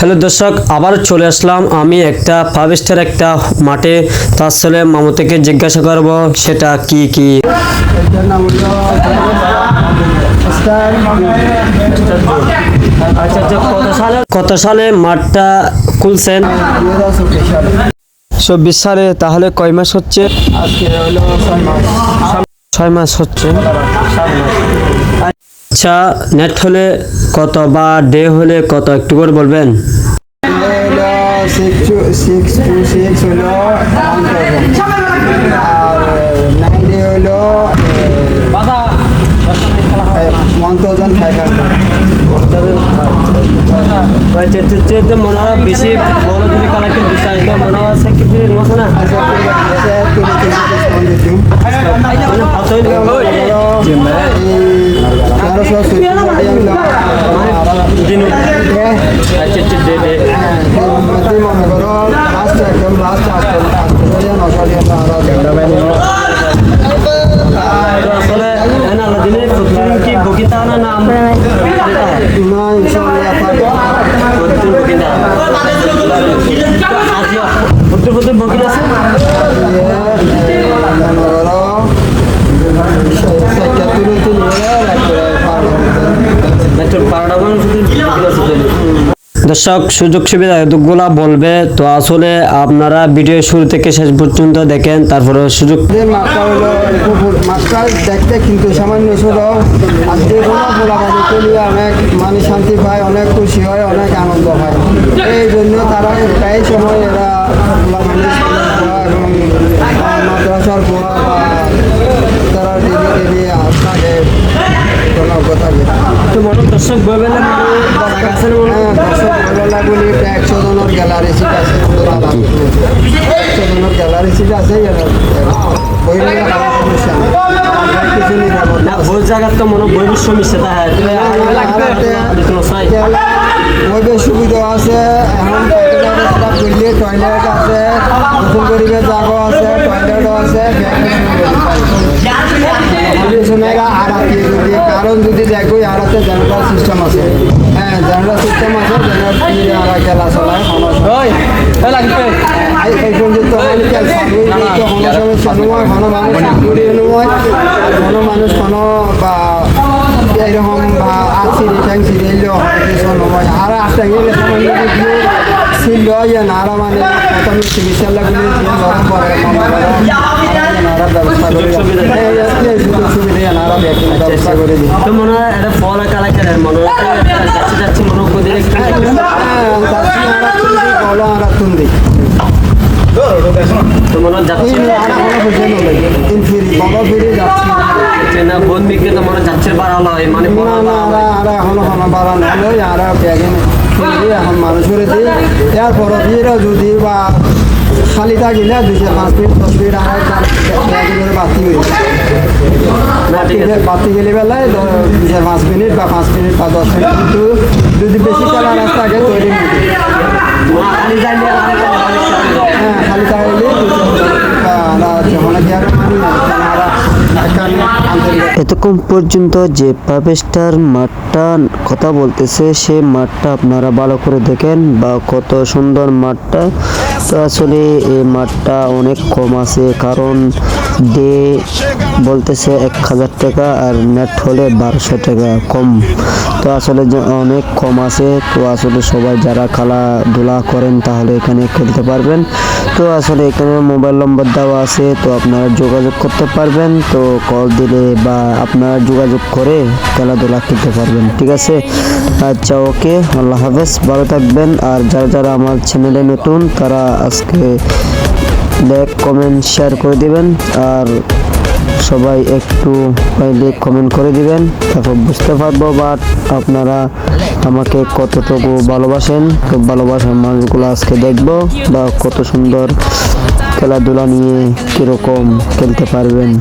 Hello দর্শক, আবার চলে আসলাম আমি একটা 5 স্টার একটা মাঠে। তো আসলে মামু থেকে জিজ্ঞাসা করব সেটা কি কি। আচ্ছা আচ্ছা, কত সালে মাঠটা খুলছেন? 24 সালে। তাহলে কয় মাস হচ্ছে? আজকে হলো 6 মাস হচ্ছে। আচ্ছা, নেট হলে কত বা ডে হলে কত একটু করে বলবেন? 626 হলো 1000 আর 90 হলো 1500। মনে হয় বেশি বড় যদি কালেক্টেড বিষয় মনে হয় সেক্রেটারির মতো না। মনে করো লাস্ট একদম লাস্ট আসলে দিনে প্রতিদিন কি বকিতা না না প্রত্যেক বকিতা আছে। দর্শক, সুযোগ সুবিধা এতগুলা বলবে, তো আসলে আপনারা ভিডিও শুরু থেকে শেষ পর্যন্ত দেখেন, তারপরে সুযোগ মাছটা দেখতে কিন্তু সামান্য ছোট আর যে কোনো পোলাপানি তুলিয়ে অনেক মানে শান্তি পায়, অনেক খুশি হয়, অনেক আনন্দ হয়। এই জন্য তারা প্রায় সময় এরা পোলাপানি এবং মাদ্রাসার পোলা বা তারা ডেলি থাকে থাকে। তো মনে দর্শক বইবেলা দর্শক বইবেলাগুলি 100 জনের গ্যালারি সিট আছে, 100 জনের গ্যালারি সিট আছে। বইমেলা সমস্যা কিছু বই জায়গার তো মনে বই সমস্যা বইবের সুবিধা আছে। এখন টয়লেট আছে, নতুন পরিবেশ জায়গা আছে, টয়লেটও আছে, কারণ যদি দেখো আড়াতে জেনারেল সিস্টেম আছে। হ্যাঁ, জেনারেল সিস্টেম আছে, জেনারেল খেলা চলায় এই পর্যন্ত কোনো মানুষ কোনো বা এইরকম বা সিঁড়ি ট্যাং সিঁড়ি এলেও হয় আর একটা গেলে ছিল না আরো মানে প্রাথমিক চিকিৎসাগুলি গরম পড়ে ব্যবস্থা করে সুযোগ সুবিধা আনারা ব্যবস্থা করে দিই। তো মনে হয় এটা পড়া কালাকারের মনে যাচ্ছে যাচ্ছে মনে করে বলো আর তুন্দি তো মনে যাচ্ছে না বোন বিক্রি তো মনে যাচ্ছে বাড়ালো হয় মানে এখনো কোনো বাড়ানো হলো আর ব্যাগে এখন মানুষ করে দিই। এরপর যদি বা খালি থাকিলে 2-5 মিনিট 10 মিনিট ব্যাগে করে বাতি গেলে বেলায় 2-5 মিনিট বা 5 মিনিট বা 10 মিনিট। কিন্তু যদি বেশি খেলা রাস্তা থাকে তৈরি হ্যাঁ খালি থাকলে এতক্ষণ পর্যন্ত যে 5 স্টার মাঠটা কথা বলতেছে সেই মাঠটা আপনারা ভালো করে দেখেন বা কত সুন্দর মাঠটা। তো আসলে এই মাঠটা অনেক কম আছে, কারণ ডে বলতেছে 1000 টাকা আর নেট হলে 1200 টাকা কম। তো আসলে অনেক কম আছে। তো আসলে সবাই যারা খেলাধুলা করেন তাহলে এখানে খেলতে পারবেন। তো আসলে এখানে মোবাইল নম্বর দেওয়া আছে, তো আপনারা যোগাযোগ করতে পারবেন। তো কল দিলে বা আপনারা যোগাযোগ করে খেলাধুলা খেলতে পারবেন, ঠিক আছে? আচ্ছা, ওকে, আল্লাহ হাফেজ, ভালো থাকবেন। আর যারা যারা আমার চ্যানেলে নতুন তারা আজকে লাইক কমেন্ট শেয়ার করে দিবেন, আর সবাই একটু লাইক কমেন্ট করে দিবেন, তারপর বুঝতে পারবো বাট আপনারা আমাকে কতটুকু ভালোবাসেন। তো ভালোবাসার মানুষগুলো আজকে দেখবো বা কত সুন্দর খেলাধুলা নিয়ে কিরকম খেলতে পারবেন।